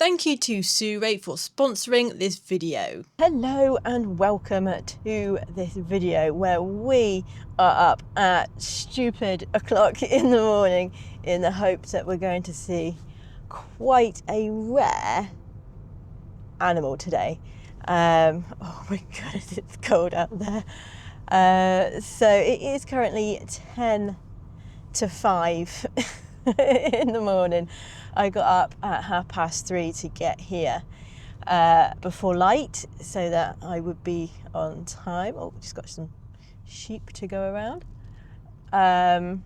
Thank you to Suré for sponsoring this video. Hello and welcome to this video where we are up at stupid o'clock in the morning in the hopes that we're going to see quite a rare animal today. Oh my goodness, it's cold out there. So it is currently 10 to 5 in the morning. I got up at 3:30 to get here before light so that I would be on time. Oh, just got some sheep to go around. And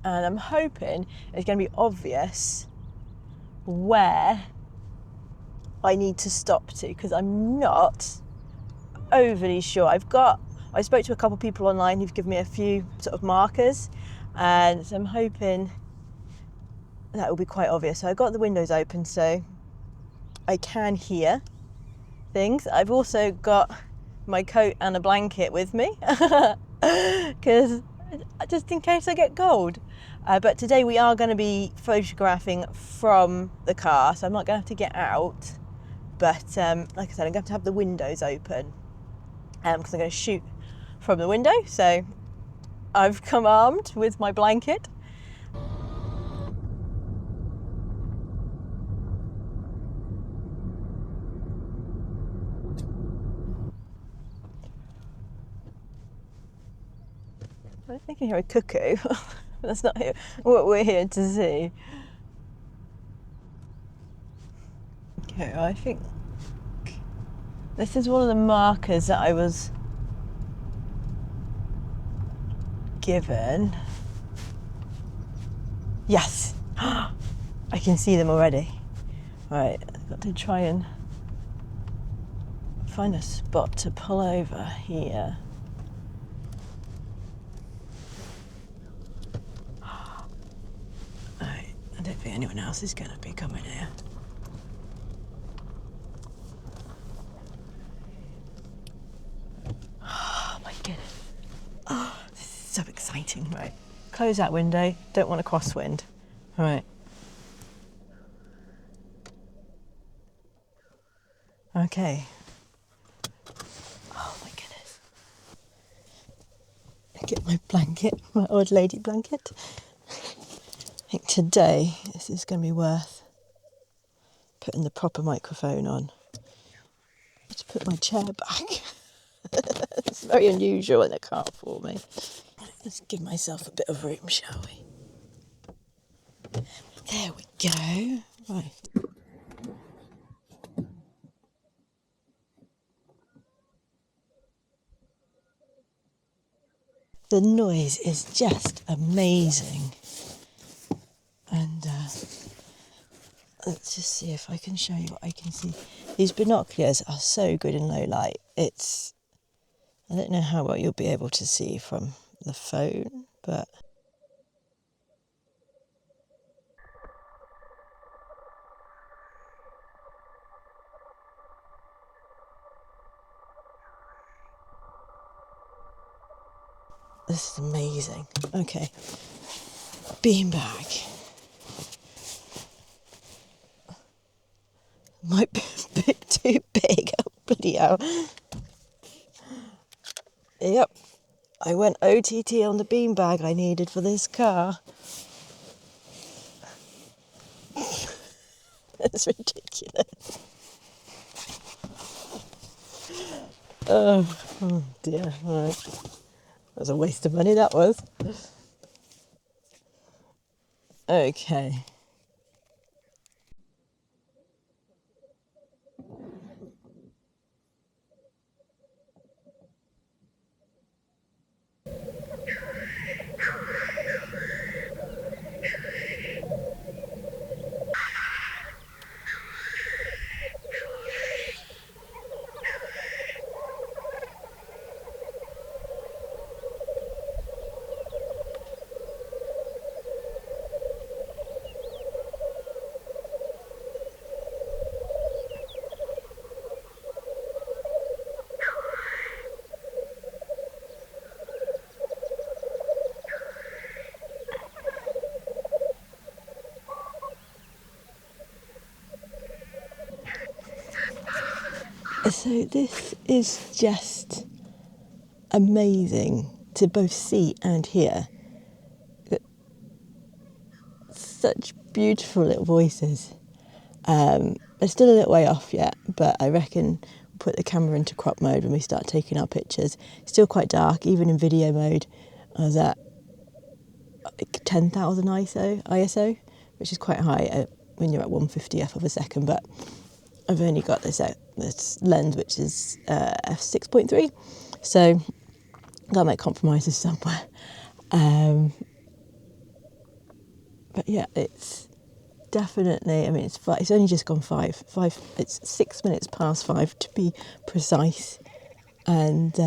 I'm hoping it's going to be obvious where I need to stop to, because I'm not overly sure. I spoke to a couple of people online who've given me a few sort of markers, and so I'm hoping that will be quite obvious. So I got the windows open so I can hear things. I've also got my coat and a blanket with me because just in case I get cold. But today we are going to be photographing from the car, so I'm not going to have to get out. But like I said, I'm going to have the windows open because I'm going to shoot from the window. So I've come armed with my blanket. I don't think I hear a cuckoo. That's not what we're here to see. Okay, well, I think this is one of the markers that I was given. Yes! I can see them already. Right, I've got to try and find a spot to pull over here. Right, I don't think anyone else is going to be coming here. Oh my goodness. Oh, this is so exciting. Right, close that window. Don't want a crosswind. Right. Okay. Oh my goodness. Get my blanket, my old lady blanket. I think today this is going to be worth putting the proper microphone on. Let's put my chair back. It's very unusual in a car for me. Let's give myself a bit of room, shall we? There we go. Right. The noise is just amazing. And let's just see if I can show you what I can see. These binoculars are so good in low light. I don't know how well you'll be able to see from the phone, but this is amazing. Okay, beanbag. Might be a bit too big. Oh, bloody hell. Yep, I went OTT on the beanbag I needed for this car. That's ridiculous. Oh dear, right. That was a waste of money, that was. Okay. So this is just amazing to both see and hear. Such beautiful little voices. They're still a little way off yet, but I reckon we'll put the camera into crop mode when we start taking our pictures. Still quite dark, even in video mode. I was at 10,000 ISO, which is quite high when you're at 150th of a second, but I've only got this lens, which is f6.3, so gotta make compromises somewhere. But yeah, it's definitely, I mean, it's only just gone five, it's 6 minutes past 5 to be precise, and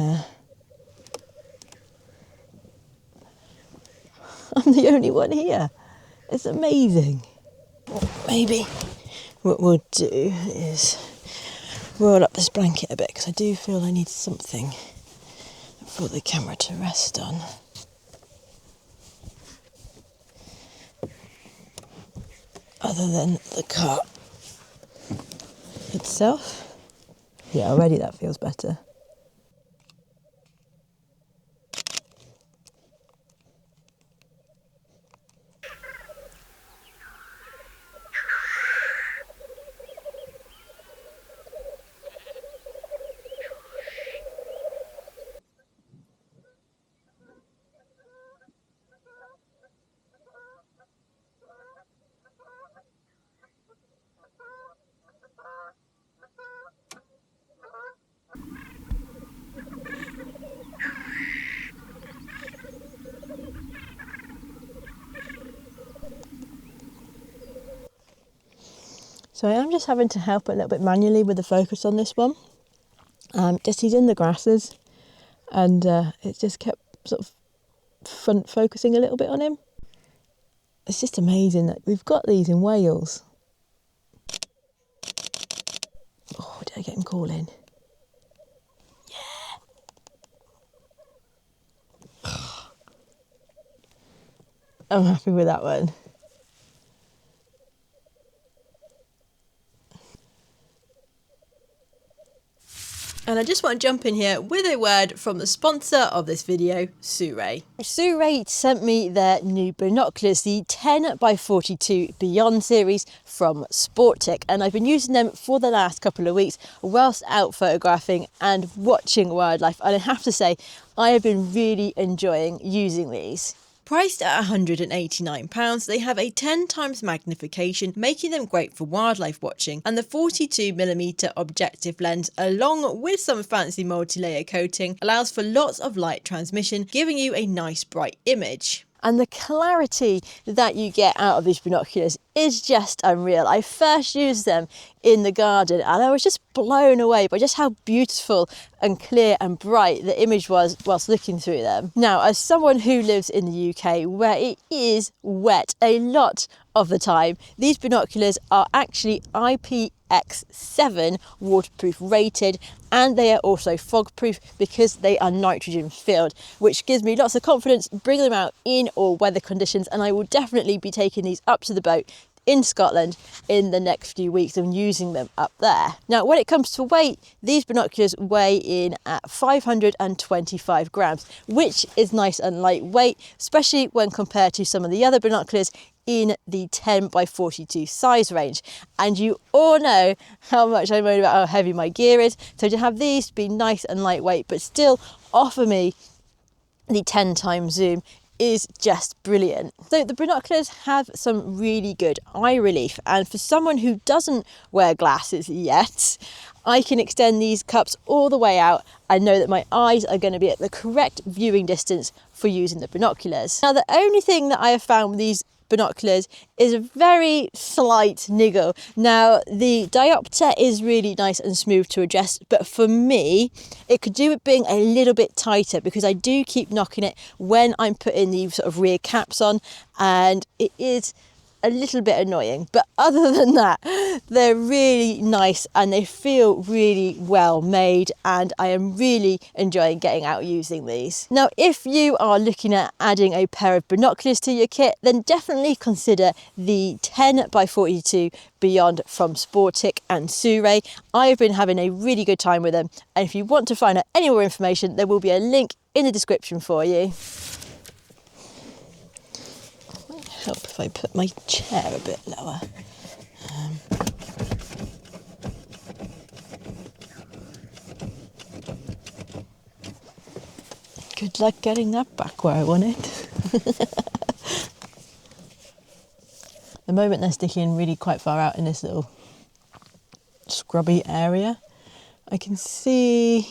I'm the only one here. It's amazing. Maybe what we'll do is roll up this blanket a bit, because I do feel I need something for the camera to rest on. Other than the cart itself. Yeah, already that feels better. So I am just having to help a little bit manually with the focus on this one. Just he's in the grasses, and it just kept sort of front focusing a little bit on him. It's just amazing that we've got these in Wales. Oh, did I get him calling? Yeah. I'm happy with that one. And I just want to jump in here with a word from the sponsor of this video, Suré. Suré sent me their new binoculars, the 10x42 Beyond series from Sportic, and I've been using them for the last couple of weeks whilst out photographing and watching wildlife, and I have to say I have been really enjoying using these. Priced at £189, they have a 10 times magnification, making them great for wildlife watching, and the 42mm objective lens, along with some fancy multi-layer coating, allows for lots of light transmission, giving you a nice bright image. And the clarity that you get out of these binoculars is just unreal. I first used them in the garden and I was just blown away by just how beautiful and clear and bright the image was whilst looking through them. Now, as someone who lives in the UK where it is wet a lot of the time, these binoculars are actually IPX7 waterproof rated, and they are also fog proof because they are nitrogen filled, which gives me lots of confidence bringing them out in all weather conditions, and I will definitely be taking these up to the boat in Scotland in the next few weeks and using them up there. Now, when it comes to weight, these binoculars weigh in at 525 grams, which is nice and lightweight, especially when compared to some of the other binoculars in the 10x42 size range. And you all know how much I moan about how heavy my gear is, so to have these be nice and lightweight but still offer me the 10 times zoom is just brilliant. So the binoculars have some really good eye relief, and for someone who doesn't wear glasses yet, I can extend these cups all the way out and know that my eyes are going to be at the correct viewing distance for using the binoculars. Now, the only thing that I have found with these binoculars is a very slight niggle. Now, the diopter is really nice and smooth to adjust, but for me it could do with being a little bit tighter because I do keep knocking it when I'm putting the sort of rear caps on, and it is a little bit annoying, but other than that, they're really nice and they feel really well made, and I am really enjoying getting out using these. Now, if you are looking at adding a pair of binoculars to your kit, then definitely consider the 10x42 Beyond from Sportic and Suré. I've been having a really good time with them, and if you want to find out any more information, there will be a link in the description for you. Help if I put my chair a bit lower. Good luck getting that back where I want it. At the moment they're sticking really quite far out in this little scrubby area. I can see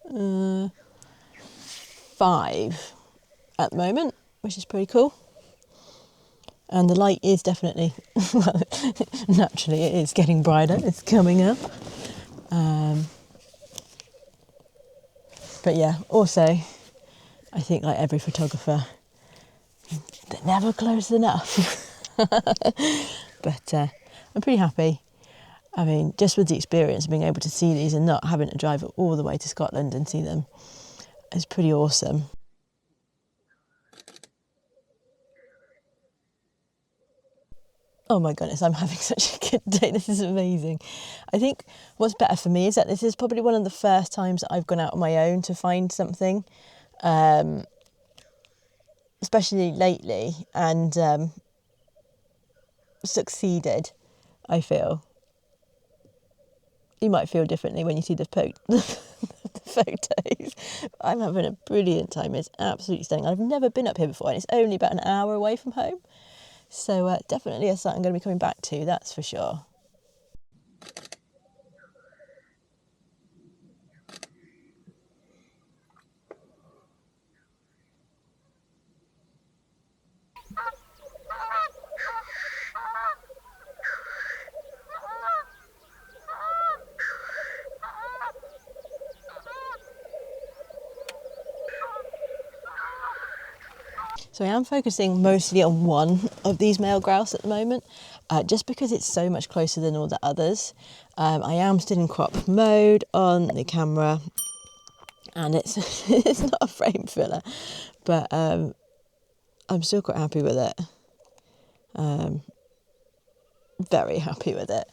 5 at the moment, which is pretty cool. And the light is definitely, well, naturally it is getting brighter, it's coming up. But yeah, also, I think like every photographer, they're never close enough. But I'm pretty happy. I mean, just with the experience of being able to see these and not having to drive all the way to Scotland and see them, it's pretty awesome. Oh my goodness, I'm having such a good day. This is amazing. I think what's better for me is that this is probably one of the first times that I've gone out on my own to find something, especially lately, and succeeded, I feel. You might feel differently when you see the photos. I'm having a brilliant time. It's absolutely stunning. I've never been up here before, and it's only about an hour away from home. So definitely a site I'm going to be coming back to, that's for sure. So I am focusing mostly on one of these male grouse at the moment, just because it's so much closer than all the others. I am still in crop mode on the camera, and it's it's not a frame filler, but I'm still quite happy with it. Very happy with it.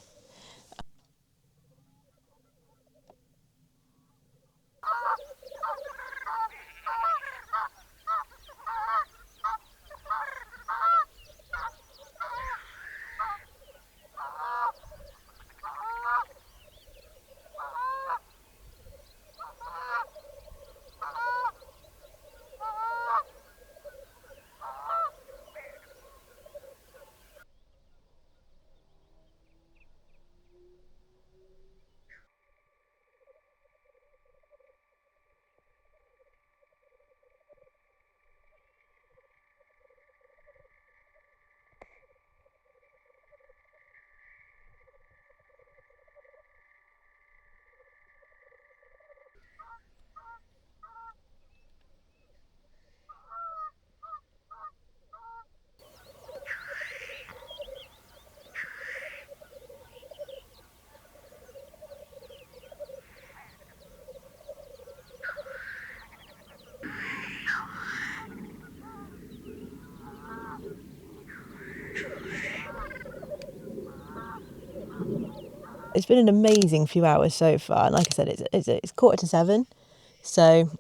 It's been an amazing few hours so far, and like I said, it's 7:15, so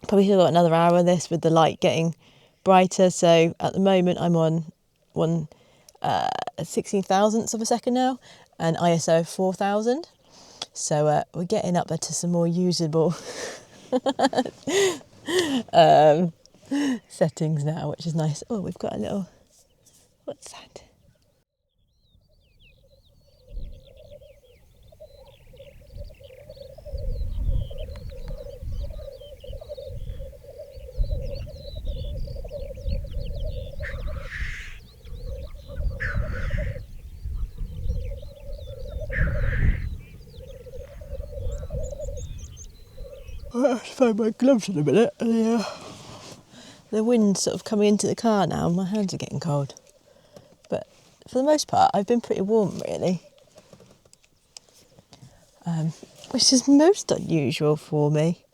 probably still got another hour of this with the light getting brighter. So at the moment I'm on 1/16,000th of a second now, and ISO 4000. So we're getting up there to some more usable settings now, which is nice. Oh, we've got a little, what's that? I have to find my gloves in a minute. The wind's sort of coming into the car now and my hands are getting cold. for the most part, I've been pretty warm, really. Which is most unusual for me.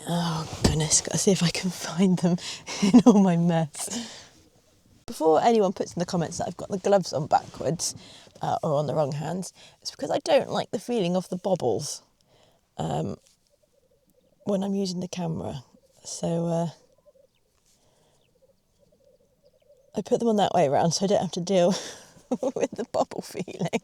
Oh goodness, gotta see if I can find them in all my mess. Before anyone puts in the comments that I've got the gloves on backwards or on the wrong hands, it's because I don't like the feeling of the bobbles when I'm using the camera. So I put them on that way around so I don't have to deal with the bobble feeling.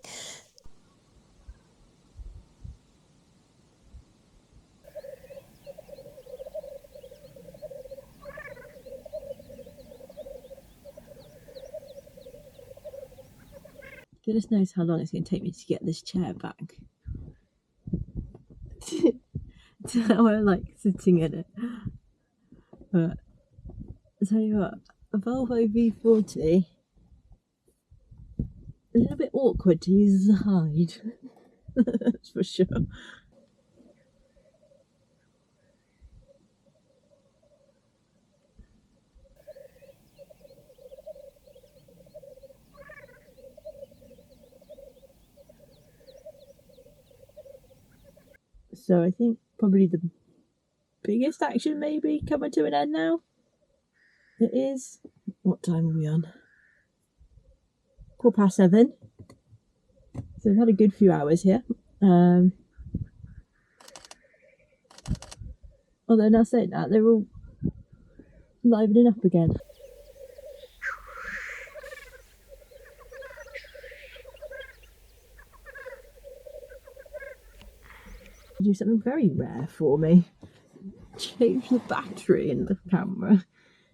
Goodness knows how long it's going to take me to get this chair back to how I like sitting in it. But I'll tell you what, a Volvo V40, a little bit awkward to use as a hide, that's for sure. So I think probably the biggest action maybe coming to an end now. It is, what time are we on? 7:15. So we've had a good few hours here. Although now saying that, they're all livening up again. Do something very rare for me. Change the battery in the camera.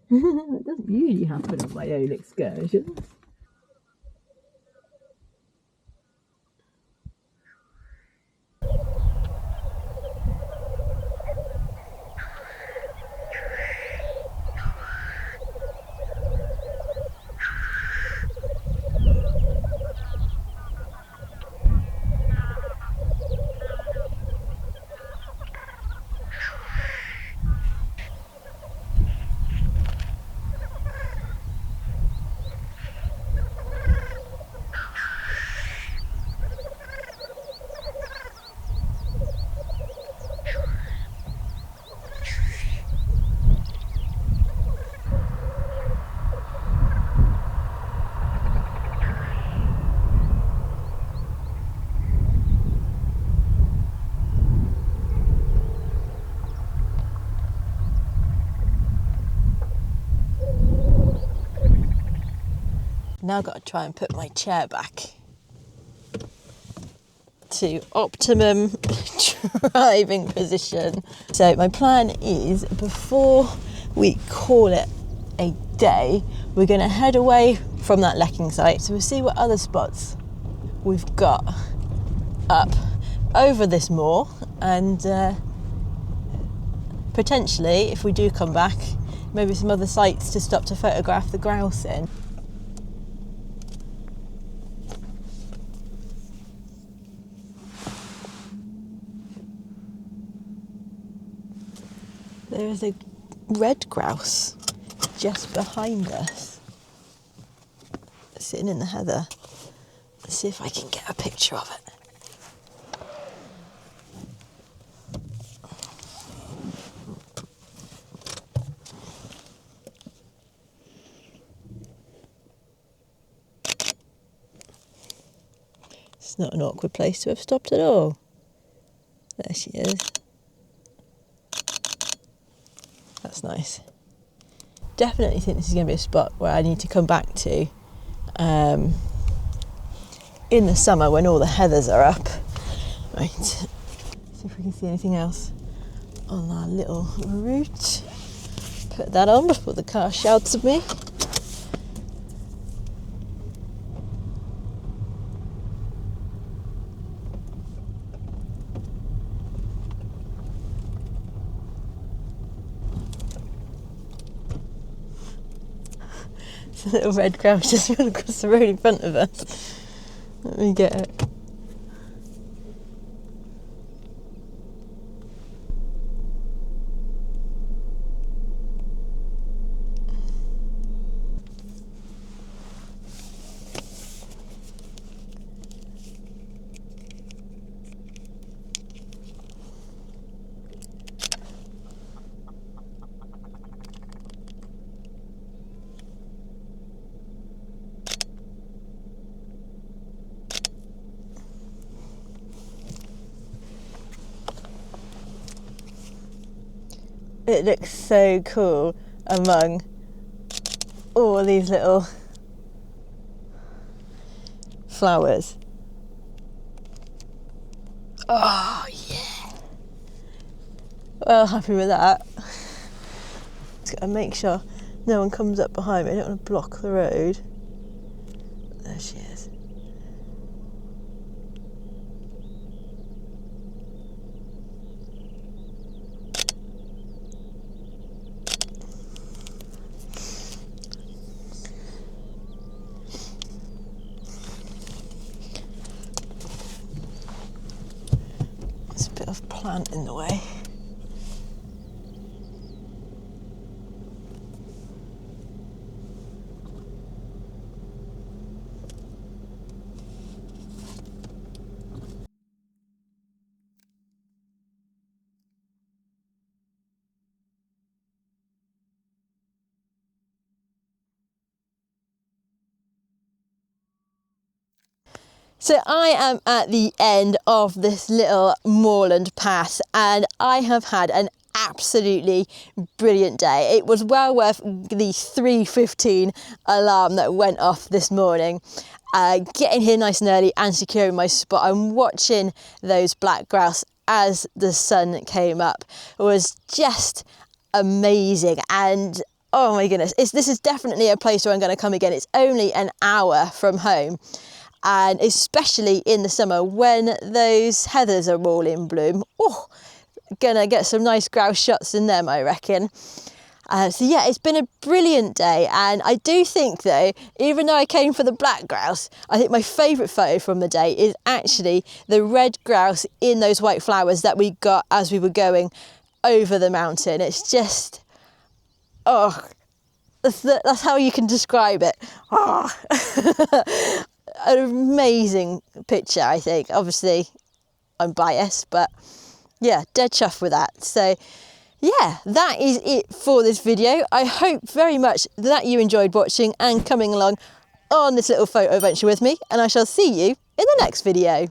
It doesn't usually happen on my own excursions. Now I've got to try and put my chair back to optimum driving position. So my plan is, before we call it a day, we're going to head away from that lekking site. So we'll see what other spots we've got up over this moor, and potentially, if we do come back, maybe some other sites to stop to photograph the grouse in. There is a red grouse just behind us, sitting in the heather. Let's see if I can get a picture of it. It's not an awkward place to have stopped at all. There she is. That's nice. Definitely think this is going to be a spot where I need to come back to in the summer when all the heathers are up. Right, see if we can see anything else on our little route. Put that on before the car shouts at me. A little red grouse just ran across the road in front of us. Let me get it. it looks so cool among all these little flowers. Oh yeah, well happy with that. Just gotta make sure no one comes up behind me. I don't want to block the road. There she is. There's a bit of plant in the way. So I am at the end of this little moorland pass, and I have had an absolutely brilliant day. It was well worth the 3:15 alarm that went off this morning. Getting here nice and early and securing my spot and watching those black grouse as the sun came up was just amazing. And oh my goodness, this is definitely a place where I'm going to come again. It's only an hour from home. And especially in the summer when those heathers are all in bloom, oh, gonna get some nice grouse shots in them, I reckon. So yeah, it's been a brilliant day, and I do think though, even though I came for the black grouse, I think my favourite photo from the day is actually the red grouse in those white flowers that we got as we were going over the mountain. It's just, oh, that's how you can describe it. Oh. An amazing picture, I think. Obviously I'm biased, but yeah, dead chuffed with that. So yeah, that is it for this video. I hope very much that you enjoyed watching and coming along on this little photo adventure with me, and I shall see you in the next video.